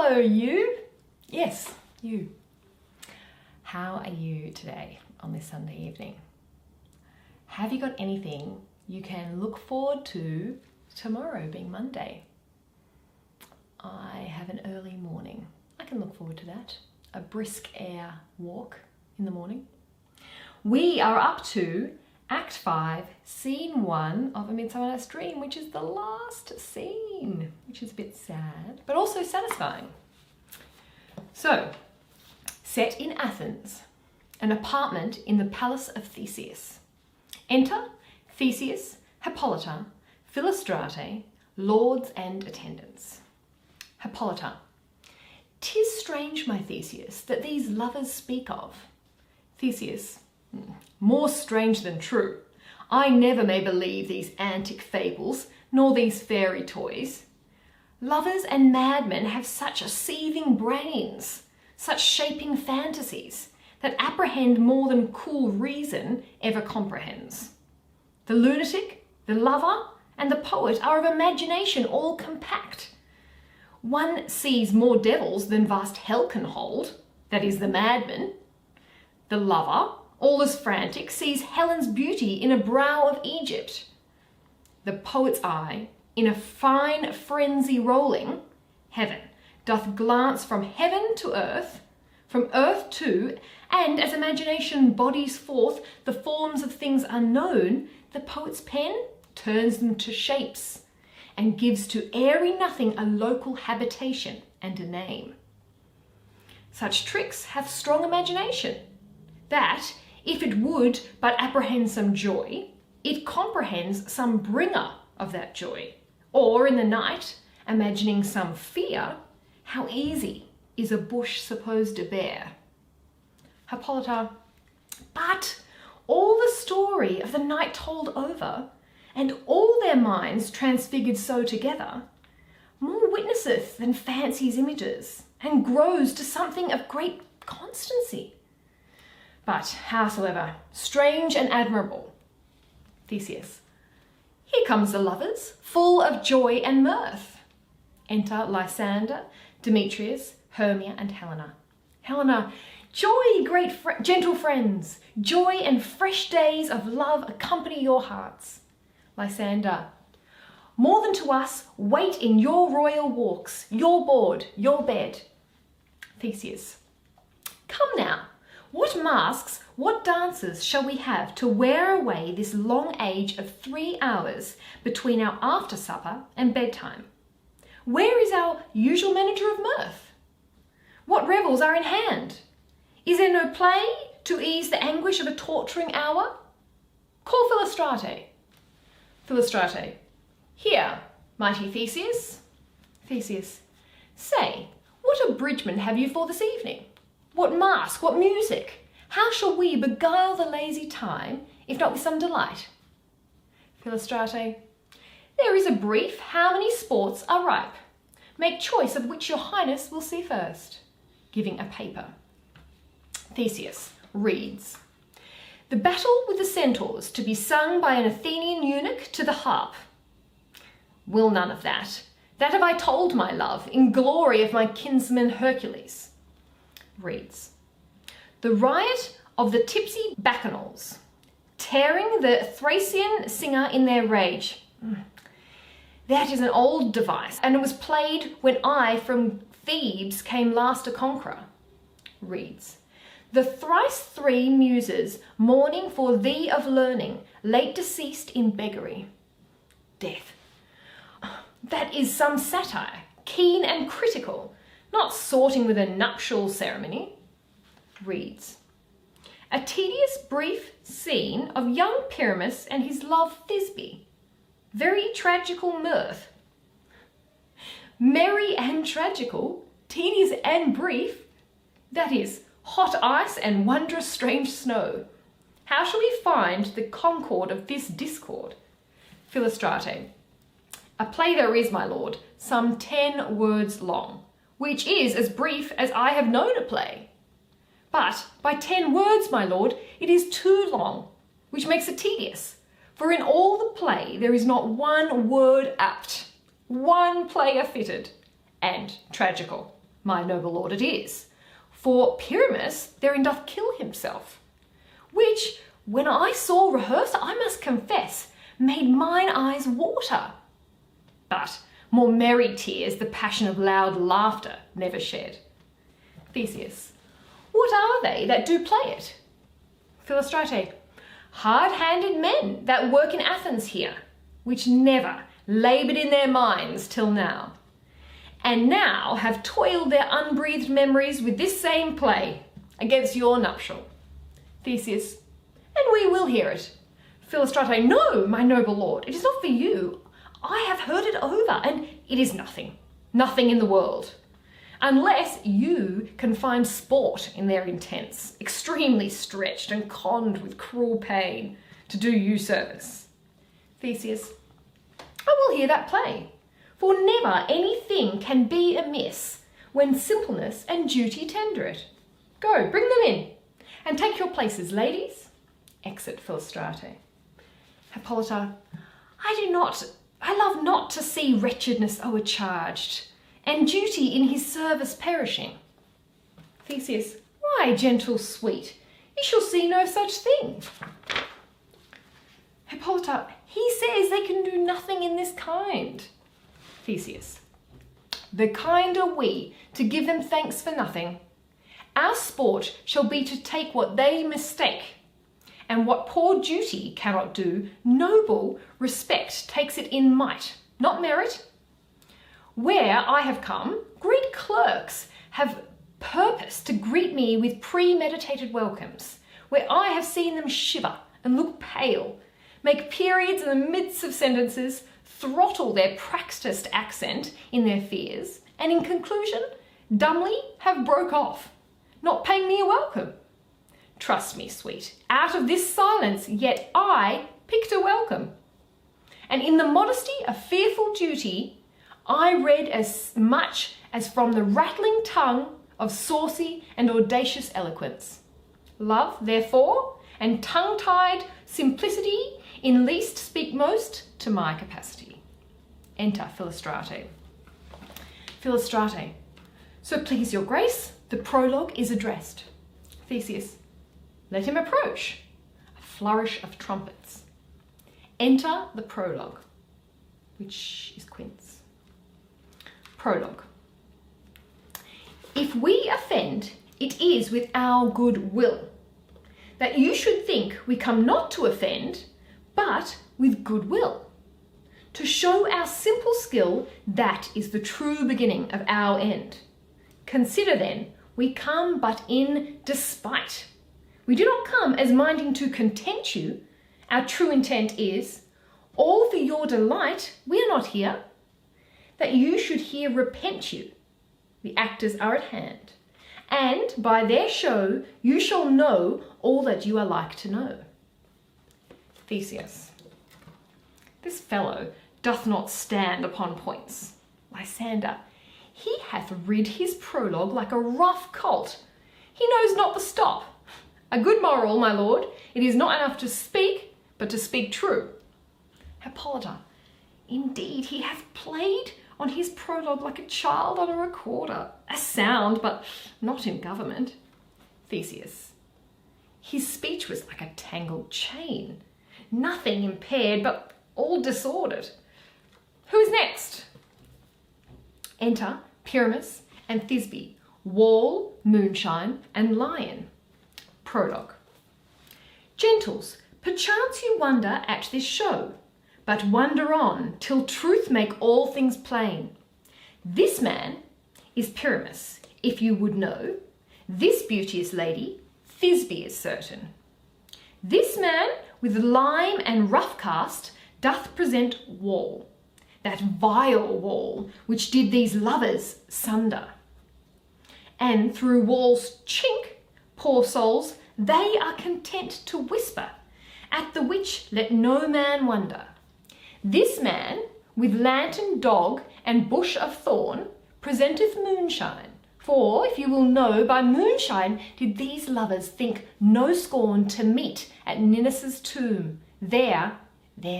Hello, you. Yes, you. How are you today on this Sunday evening? Have you got anything you can look forward to tomorrow being Monday? I have an early morning. I can look forward to that. A brisk air walk in the morning. We are up to Act 5, Scene 1 of A Midsummer Night's Dream, which is the last scene, which is a bit sad, but also satisfying. So, set in Athens, an apartment in the palace of Theseus. Enter Theseus, Hippolyta, Philostrate, lords and attendants. Hippolyta. 'Tis strange, my Theseus, that these lovers speak of. Theseus. More strange than true. I never may believe these antic fables, nor these fairy toys. Lovers and madmen have such seething brains, such shaping fantasies, that apprehend more than cool reason ever comprehends. The lunatic, the lover, and the poet are of imagination all compact. One sees more devils than vast hell can hold, that is the madman. The lover, all as frantic, sees Helen's beauty in a brow of Egypt. The poet's eye, in a fine frenzy rolling, heaven, doth glance from heaven to earth, from earth to, and as imagination bodies forth the forms of things unknown, the poet's pen turns them to shapes, and gives to airy nothing a local habitation and a name. Such tricks hath strong imagination, that, if it would but apprehend some joy, it comprehends some bringer of that joy. Or in the night, imagining some fear, how easy is a bush supposed to bear. Hippolyta. But all the story of the night told over, and all their minds transfigured so together, more witnesseth than fancy's images, and grows to something of great constancy. But howsoever, strange and admirable. Theseus. Here comes the lovers, full of joy and mirth. Enter Lysander, Demetrius, Hermia, and Helena. Helena. Joy, great gentle friends, joy and fresh days of love accompany your hearts. Lysander. More than to us, wait in your royal walks, your board, your bed. Theseus. Come now. What masks, what dances shall we have to wear away this long age of 3 hours between our after supper and bedtime? Where is our usual manager of mirth? What revels are in hand? Is there no play to ease the anguish of a torturing hour? Call Philostrate. Philostrate. Here, mighty Theseus. Theseus. Say, what abridgment have you for this evening? What mask, what music? How shall we beguile the lazy time, if not with some delight? Philostrate. There is a brief how many sports are ripe. Make choice of which your highness will see first. Giving a paper. Theseus reads. The battle with the centaurs to be sung by an Athenian eunuch to the harp. Will none of that. That have I told, my love, in glory of my kinsman Hercules. Reads. The riot of the tipsy bacchanals, tearing the Thracian singer in their rage. That is an old device, and it was played when I from Thebes came last a conqueror. Reads. The thrice 3 muses mourning for thee of learning, late deceased in beggary. Death. That is some satire, keen and critical, not sorting with a nuptial ceremony. Reads. A tedious brief scene of young Pyramus and his love Thisbe. Very tragical mirth. Merry and tragical, tedious and brief, that is, hot ice and wondrous strange snow. How shall we find the concord of this discord? Philostrate. A play there is, my lord, some 10 words long, which is as brief as I have known a play. But by 10 words, my lord, it is too long, which makes it tedious. For in all the play there is not one word apt, one player fitted, and tragical. my noble lord, it is. For Pyramus therein doth kill himself, which, when I saw rehearsed, I must confess, made mine eyes water. But more merry tears the passion of loud laughter never shed. Theseus. What are they that do play it? Philostrate. Hard-handed men that work in Athens here, which never laboured in their minds till now, and now have toiled their unbreathed memories with this same play against your nuptial. Theseus. And we will hear it. Philostrate. No, my noble lord, it is not for you. I have heard it over, and it is nothing in the world, unless you can find sport in their intents, extremely stretched and conned with cruel pain to do you service. Theseus. I will hear that play, for never anything can be amiss when simpleness and duty tender it. Go, bring them in, and take your places, ladies. Exit Philostrate. Hippolyta. I love not to see wretchedness o'ercharged, and duty in his service perishing. Theseus. Why, gentle sweet, you shall see no such thing. Hippolyta. He says they can do nothing in this kind. Theseus. The kind are we to give them thanks for nothing. Our sport shall be to take what they mistake, and what poor duty cannot do, noble respect takes it in might, not merit. Where I have come, great clerks have purposed to greet me with premeditated welcomes, where I have seen them shiver and look pale, make periods in the midst of sentences, throttle their practised accent in their fears, and in conclusion, dumbly have broke off, not paying me a welcome. Trust me, sweet, out of this silence, yet I picked a welcome. And in the modesty of fearful duty, I read as much as from the rattling tongue of saucy and audacious eloquence. Love, therefore, and tongue-tied simplicity in least speak most to my capacity. Enter Philostrate. Philostrate. So please your grace, the prologue is addressed. Theseus. Let him approach. A flourish of trumpets. Enter the prologue, which is Quince. Prologue. If we offend, it is with our good will, that you should think we come not to offend, but with good will. To show our simple skill, that is the true beginning of our end. Consider then, we come but in despite. We do not come as minding to content you. Our true intent is, all for your delight, we are not here, that you should here repent you. The actors are at hand, and by their show you shall know all that you are like to know. Theseus. This fellow doth not stand upon points. Lysander. He hath rid his prologue like a rough colt. He knows not the stop. A good moral, my lord. It is not enough to speak, but to speak true. Hippolyta. Indeed, he hath played on his prologue like a child on a recorder. A sound, but not in government. Theseus. His speech was like a tangled chain. Nothing impaired, but all disordered. Who is next? Enter Pyramus and Thisbe, wall, moonshine, and lion. Prologue. Gentles, perchance you wonder at this show, but wonder on till truth make all things plain. This man is Pyramus, if you would know. This beauteous lady, Thisbe is certain. This man with lime and rough cast doth present wall, that vile wall which did these lovers sunder. And through wall's chink, poor souls, they are content to whisper, at the which let no man wonder. This man, with lantern, dog, and bush of thorn, presenteth moonshine. For, if you will know, by moonshine did these lovers think no scorn to meet at Ninus' tomb, there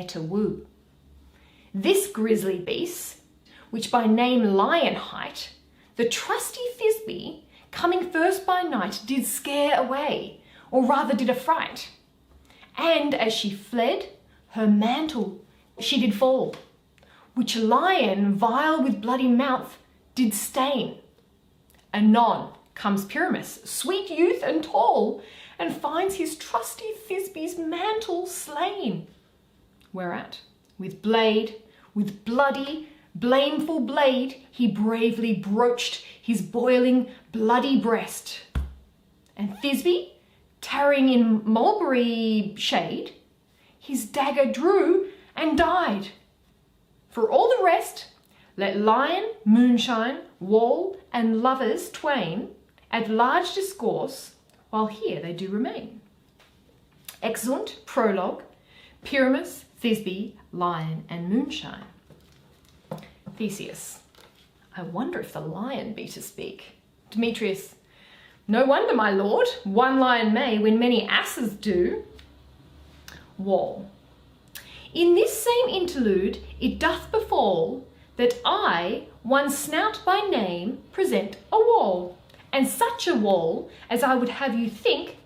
to woo. This grisly beast, which by name lion hight, the trusty Thisbe, coming first by night, did scare away, or rather did affright. And as she fled, her mantle she did fall, which lion, vile with bloody mouth, did stain. Anon comes Pyramus, sweet youth and tall, and finds his trusty Thisbe's mantle slain. Whereat, with bloody, blameful blade, he bravely broached his boiling, bloody breast. And Thisbe, tarrying in mulberry shade, his dagger drew and died. For all the rest, let lion, moonshine, wall, and lovers twain add large discourse, while here they do remain. Exeunt prologue, Pyramus, Thisbe, lion, and moonshine. Theseus. I wonder if the lion be to speak. Demetrius. No wonder, my lord, one lion may when many asses do. Wall. In this same interlude it doth befall that I, one snout by name, present a wall, and such a wall as I would have you think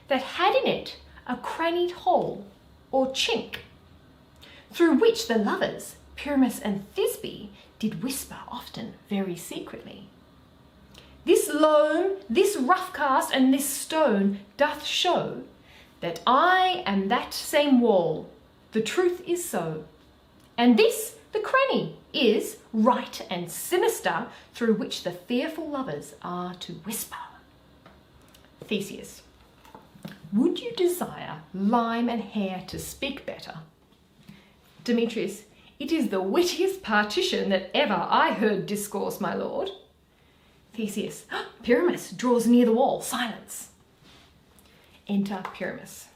that had in it a crannied hole or chink, through which the lovers, Pyramus and Thisbe, did whisper often very secretly. This loam, this rough cast, and this stone doth show that I am that same wall, the truth is so. And this, the cranny, is right and sinister, through which the fearful lovers are to whisper. Theseus. Would you desire lime and hair to speak better? Demetrius. It is the wittiest partition that ever I heard discourse, my lord. Theseus. Pyramus draws near the wall. Silence. Enter Pyramus.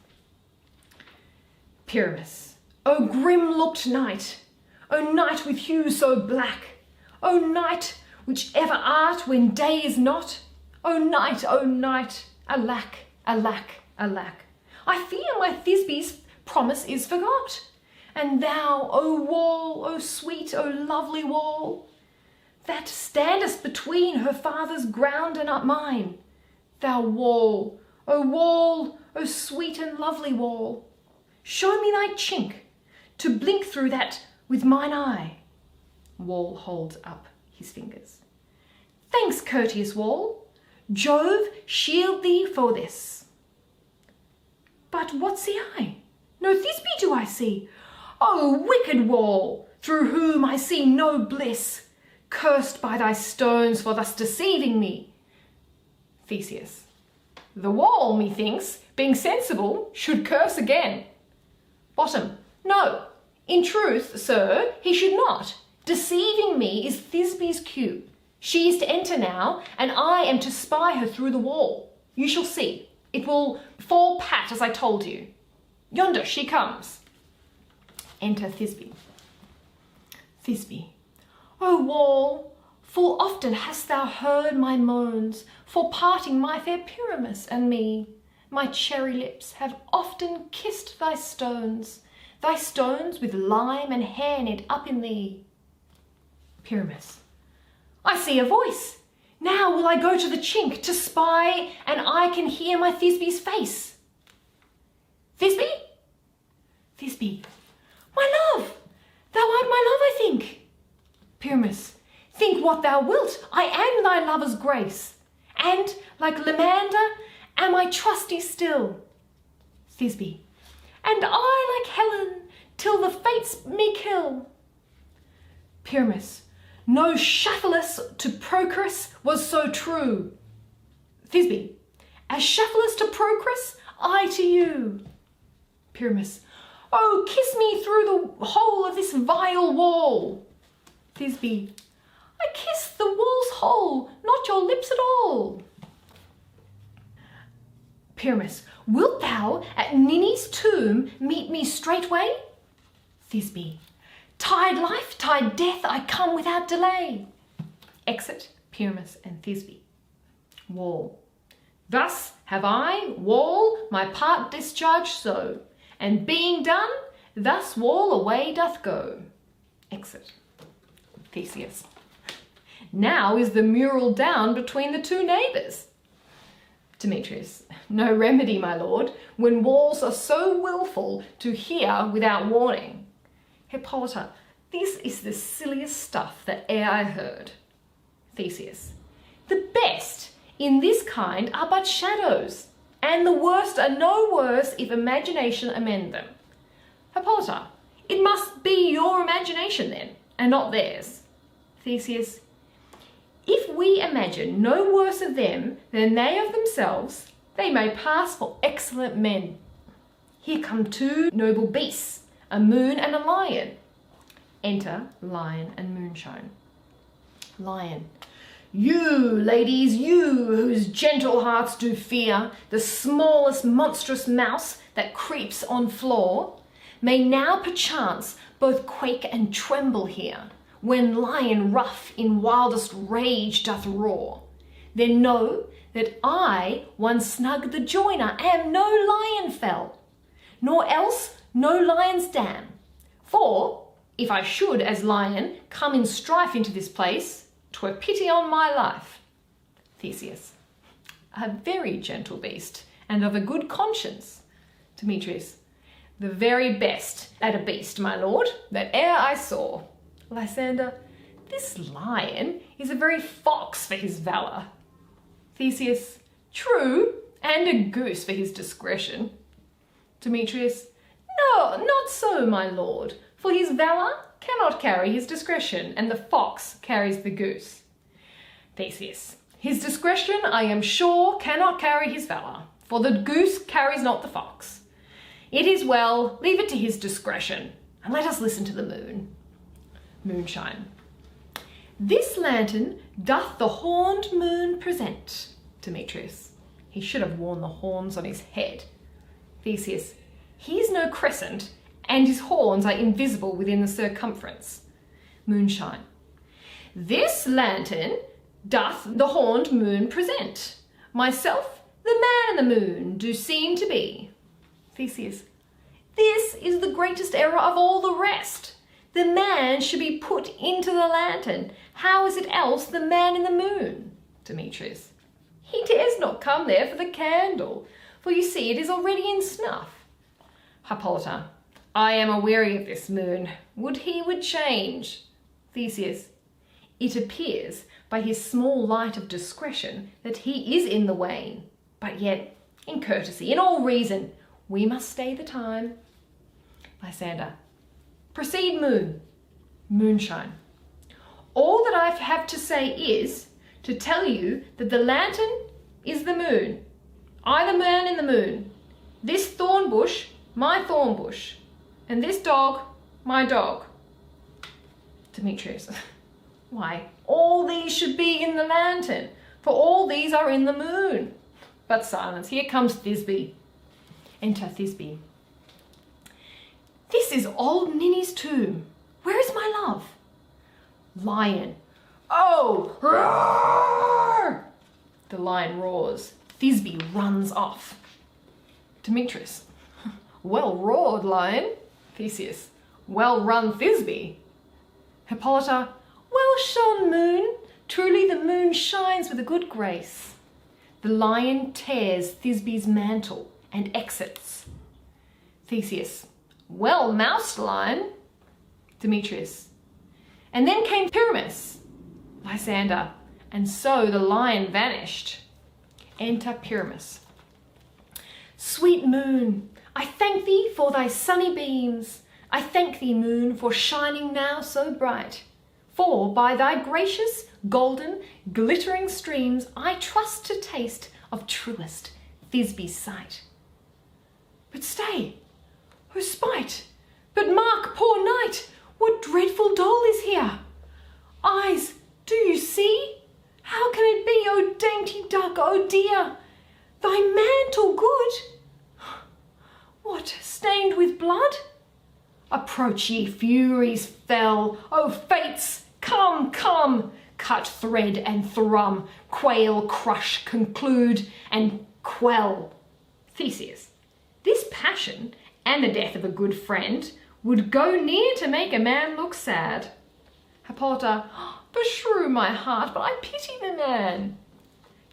Pyramus. O grim-looked night! O night with hue so black! O night, which ever art when day is not! O night, alack, alack, alack! I fear my Thisbe's promise is forgot. And thou, O wall, O sweet, O lovely wall, that standest between her father's ground and mine, thou wall, O sweet and lovely wall, show me thy chink, to blink through that with mine eye. Wall holds up his fingers. Thanks, courteous wall. Jove shield thee for this. But what see I? No Thisbe do I see. O wicked wall, through whom I see no bliss, cursed by thy stones for thus deceiving me. Theseus. The wall, methinks, being sensible, should curse again. Bottom. No, in truth, sir, he should not. Deceiving me is Thisbe's cue. She is to enter now, and I am to spy her through the wall. You shall see. It will fall pat as I told you. Yonder she comes. Enter Thisbe. Thisbe. O wall, full often hast thou heard my moans for parting my fair Pyramus and me. My cherry lips have often kissed thy stones with lime and hair knit up in thee. Pyramus. I see a voice. Now will I go to the chink to spy, and I can hear my Thisbe's face. Thisbe? Thisbe. My love! Thou art my love, I think. Pyramus. Think what thou wilt. I am thy lover's grace, and, like Lemander, am I trusty still. Thisbe. And I like Helen, till the fates me kill. Pyramus. No Shaphalus to Procrus was so true. Thisbe. As Shaphalus to Procrus, I to you. Pyramus. Oh, kiss me through the hole of this vile wall. Thisbe. I kiss the wall's hole, not your lips at all. Pyramus. Wilt thou at Ninny's tomb meet me straightway? Thisbe. Tide life, tide death, I come without delay. Exit Pyramus and Thisbe. Wall. Thus have I, wall, my part discharged so, and being done, thus wall away doth go. Exit. Theseus. Now is the mural down between the two neighbours. Demetrius, no remedy, my lord, when walls are so wilful to hear without warning. Hippolyta, this is the silliest stuff that e'er I heard. Theseus, the best in this kind are but shadows, and the worst are no worse if imagination amend them. Hippolyta, it must be your imagination then, and not theirs. Theseus, if we imagine no worse of them than they of themselves, they may pass for excellent men. Here come two noble beasts, a moon and a lion. Enter Lion and Moonshine. Lion, you, ladies, you whose gentle hearts do fear the smallest monstrous mouse that creeps on floor, may now perchance both quake and tremble here, when lion rough in wildest rage doth roar. Then know that I, one snug the joiner, am no lion fell, nor else no lion's dam. For, if I should as lion come in strife into this place, 'twere pity on my life. Theseus, a very gentle beast, and of a good conscience. Demetrius, the very best at a beast, my lord, that e'er I saw. Lysander, this lion is a very fox for his valour. Theseus, true, and a goose for his discretion. Demetrius, no, not so, my lord, for his valour cannot carry his discretion, and the fox carries the goose. Theseus, his discretion, I am sure, cannot carry his valour, for the goose carries not the fox. It is well, leave it to his discretion, and let us listen to the moon. Moonshine. This lantern doth the horned moon present. Demetrius, he should have worn the horns on his head. Theseus, he is no crescent, and his horns are invisible within the circumference. Moonshine. This lantern doth the horned moon present. Myself, the man in the moon, do seem to be. Theseus, this is the greatest error of all the rest. The man should be put into the lantern. How is it else the man in the moon? Demetrius, he dares not come there for the candle, for you see it is already in snuff. Hippolyta, I am aweary of this moon. Would he would change. Theseus, it appears by his small light of discretion that he is in the wane, but yet, in courtesy, in all reason, we must stay the time. Lysander, proceed, moon. Moonshine. All that I have to say is to tell you that the lantern is the moon. I the man in the moon. This thorn bush, my thorn bush. And this dog, my dog. Demetrius. Why, all these should be in the lantern, for all these are in the moon. But silence, here comes Thisbe. Enter Thisbe. This is old Ninny's tomb. Where is my love? Lion. Oh! Roar! The lion roars. Thisbe runs off. Demetrius. Well roared, lion. Theseus. Well run, Thisbe. Hippolyta. Well shone, moon. Truly the moon shines with a good grace. The lion tears Thisbe's mantle and exits. Theseus. Well moused, lion. Demetrius. And then came Pyramus. Lysander. And so the lion vanished. Enter Pyramus. Sweet moon, I thank thee for thy sunny beams. I thank thee, moon, for shining now so bright. For by thy gracious, golden, glittering streams I trust to taste of truest Thisbe's sight. But stay, oh spite! But mark, poor knight, what dreadful dole is here? Eyes, do you see? How can it be, O dainty duck, O dear? Thy mantle good? What, stained with blood? Approach, ye furies fell, O fates, come, come! Cut thread and thrum, quail, crush, conclude, and quell. Theseus. This passion, and the death of a good friend, would go near to make a man look sad. Hippolyta. Beshrew my heart, but I pity the man.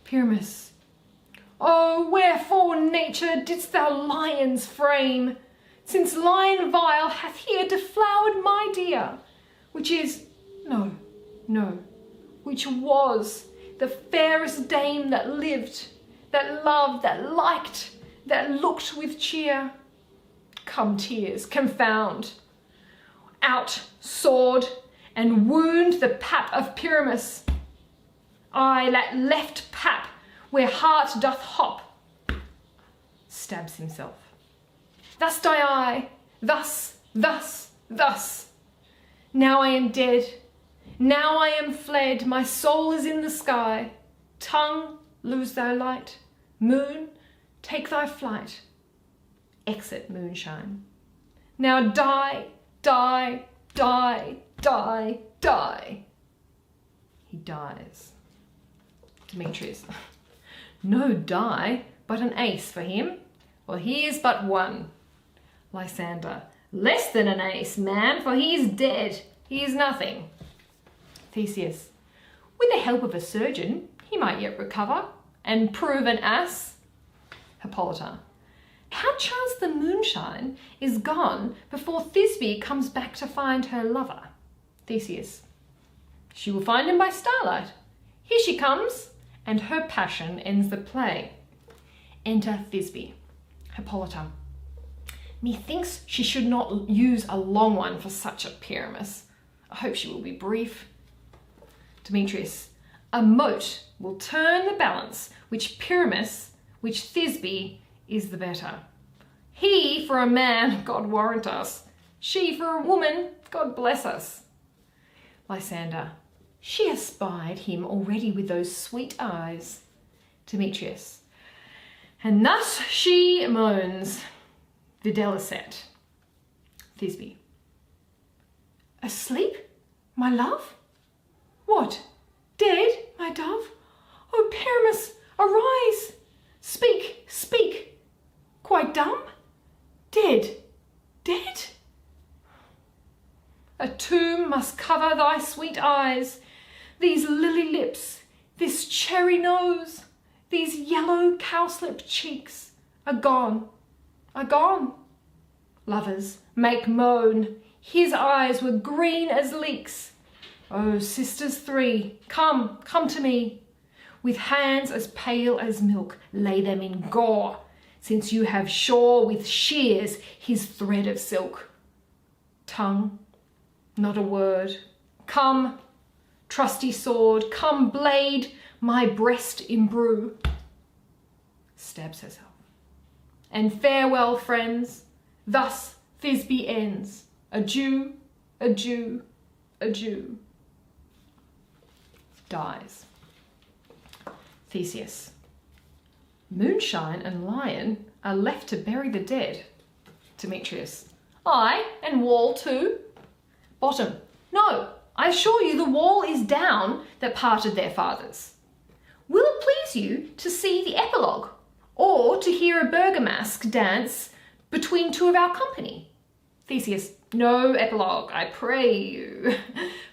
Pyramus. Oh, wherefore, nature, didst thou lions frame? Since lion vile hath here deflowered my dear, which is, no, which was the fairest dame that lived, that loved, that liked, that looked with cheer. Come tears, confound, out sword, and wound the pap of Pyramus. I, that left pap, where heart doth hop, stabs himself. Thus die I, thus. Now I am dead, now I am fled, my soul is in the sky. Tongue, lose thy light, moon, take thy flight. Exit moonshine. Now die. He dies. Demetrius. No die, but an ace for him. Well, he is but one. Lysander. Less than an ace, man, for he is dead. He is nothing. Theseus. With the help of a surgeon, he might yet recover and prove an ass. Hippolyta. How chance the moonshine is gone before Thisbe comes back to find her lover? Theseus. She will find him by starlight. Here she comes, and her passion ends the play. Enter Thisbe. Hippolyta. Methinks she should not use a long one for such a Pyramus. I hope she will be brief. Demetrius. A mote will turn the balance, which Thisbe is the better. He for a man, God warrant us. She for a woman, God bless us. Lysander. She has spied him already with those sweet eyes. Demetrius. And thus she moans. Videlicet. Thisbe. Asleep, my love? What, dead, my dove? O Pyramus, arise! Speak! Quite dumb? Dead? A tomb must cover thy sweet eyes, these lily lips, this cherry nose, these yellow cowslip cheeks are gone. Lovers, make moan, his eyes were green as leeks. O sisters three, come to me. With hands as pale as milk, lay them in gore, since you have shore with shears his thread of silk. Tongue, not a word. Come, trusty sword, come, blade, my breast imbrue. Stabs herself. And farewell, friends. Thus Thisbe ends. Adieu. Dies. Theseus. Moonshine and lion are left to bury the dead. Demetrius. Aye, and wall too. Bottom. No, I assure you the wall is down that parted their fathers. Will it please you to see the epilogue, or to hear a burgomask dance between two of our company? Theseus. No epilogue, I pray you.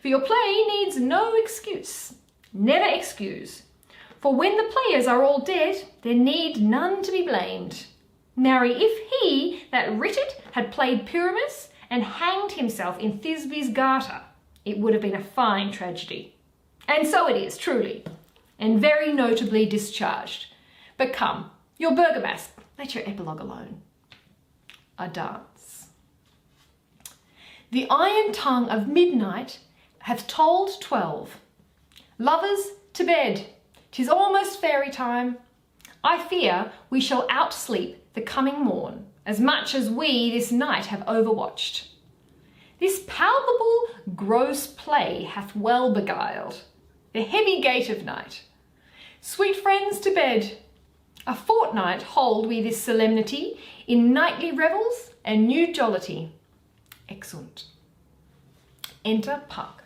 For your play needs no excuse. Never excuse. For when the players are all dead, there need none to be blamed. Marry, if he that writ it had played Pyramus and hanged himself in Thisbe's garter, it would have been a fine tragedy. And so it is, truly, and very notably discharged. But come, your burgomask, let your epilogue alone. A dance. The iron tongue of midnight hath tolled 12. Lovers, to bed. 'Tis almost fairy time. I fear we shall outsleep the coming morn, as much as we this night have overwatched. This palpable gross play hath well beguiled the heavy gait of night. Sweet friends, to bed. A fortnight hold we this solemnity in nightly revels and new jollity. Exeunt. Enter Puck.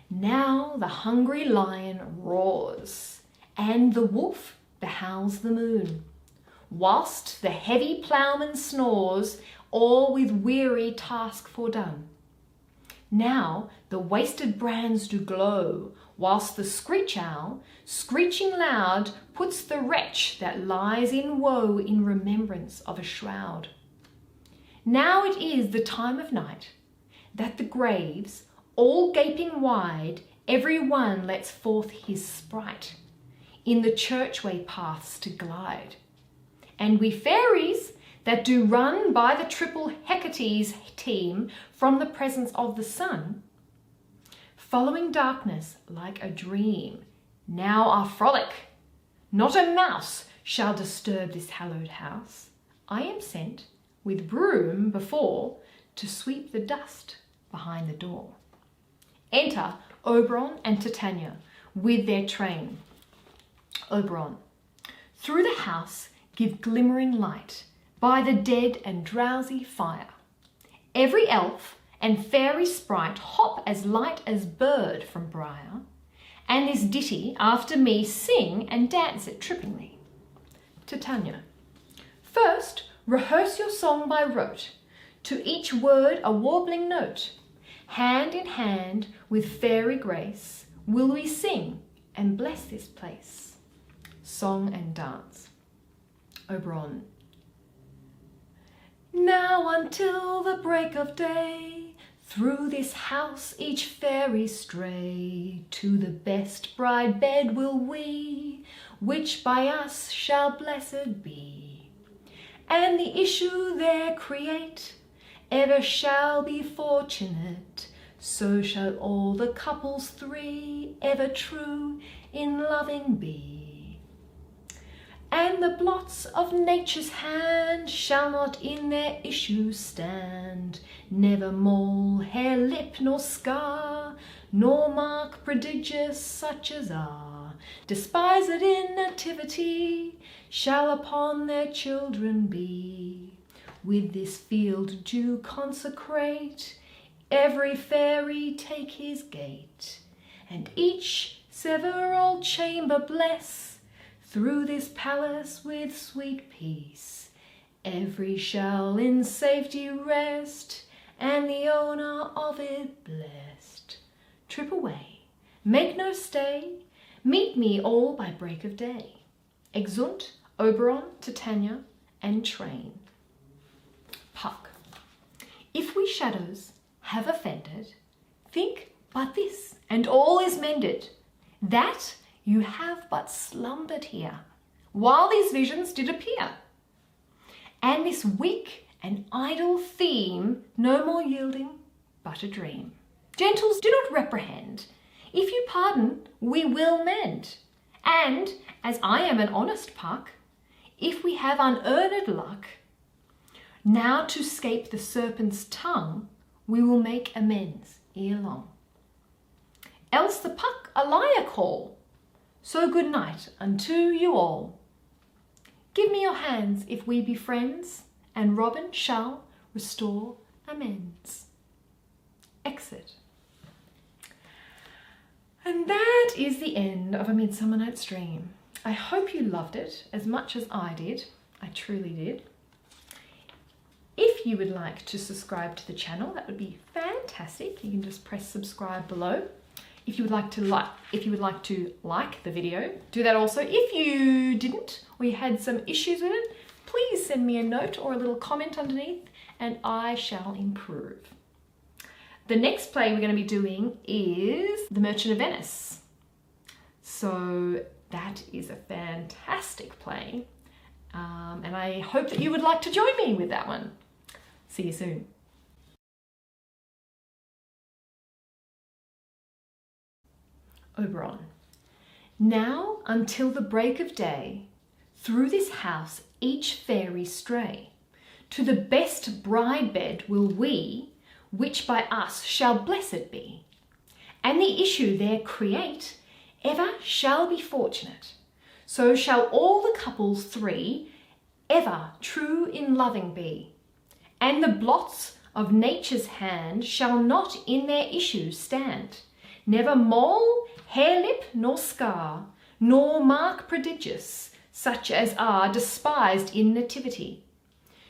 Now the hungry lion roars, and the wolf behowls the moon, whilst the heavy ploughman snores, all with weary task fordone. Now the wasted brands do glow, whilst the screech owl, screeching loud, puts the wretch that lies in woe in remembrance of a shroud. Now it is the time of night, that the graves, all gaping wide, every one lets forth his sprite, in the churchway paths to glide. And we fairies, that do run by the triple Hecate's team from the presence of the sun, following darkness like a dream, now are frolic. Not a mouse shall disturb this hallowed house. I am sent, with broom before, to sweep the dust behind the door. Enter Oberon and Titania with their train. Oberon, through the house give glimmering light, by the dead and drowsy fire. Every elf and fairy sprite hop as light as bird from briar, and this ditty after me sing and dance it trippingly. Titania, first rehearse your song by rote, to each word a warbling note. Hand in hand with fairy grace will we sing and bless this place. Song and dance. Oberon, now until the break of day, through this house each fairy stray, to the best bride bed will we, which by us shall blessed be. And the issue there create, ever shall be fortunate, so shall all the couples three, ever true in loving be. And the blots of nature's hand shall not in their issue stand, never mole, hair, lip, nor scar, nor mark prodigious such as are despised in nativity, shall upon their children be. With this field due consecrate, every fairy take his gate, and each several chamber bless. Through this palace with sweet peace, every shall in safety rest, and the owner of it blessed. Trip away, make no stay, meet me all by break of day. Exeunt Oberon, Titania, and train. Puck. If we shadows have offended, think but this, and all is mended, that you have but slumbered here, while these visions did appear. And this weak and idle theme, no more yielding, but a dream. Gentles, do not reprehend. If you pardon, we will mend. And, as I am an honest Puck, if we have unearned luck, now to scape the serpent's tongue, we will make amends ere long. Else the Puck a liar call. So good night unto you all. Give me your hands if we be friends, and Robin shall restore amends. Exit. And that is the end of A Midsummer Night's Dream. I hope you loved it as much as I did. I truly did. If you would like to subscribe to the channel, that would be fantastic. You can just press subscribe below. If you would like to like the video, do that also. If you didn't, or you had some issues with it, please send me a note or a little comment underneath and I shall improve. The next play we're going to be doing is The Merchant of Venice. So that is a fantastic play, and I hope that you would like to join me with that one. See you soon. Oberon. Now until the break of day, through this house each fairy stray. To the best bride bed will we, which by us shall blessed be. And the issue there create, ever shall be fortunate. So shall all the couples three, ever true in loving be. And the blots of nature's hand shall not in their issue stand. Never mole, hair, lip, nor scar, nor mark prodigious, such as are despised in nativity,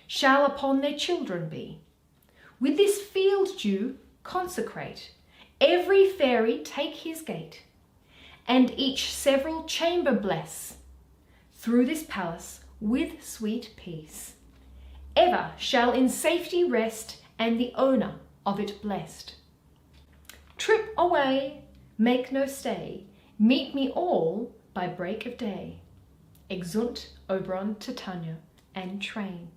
shall upon their children be. With this field due consecrate, every fairy take his gate, and each several chamber bless, through this palace with sweet peace, ever shall in safety rest, and the owner of it blessed. Trip away, make no stay, meet me all by break of day. Exeunt Oberon, Titania, and train.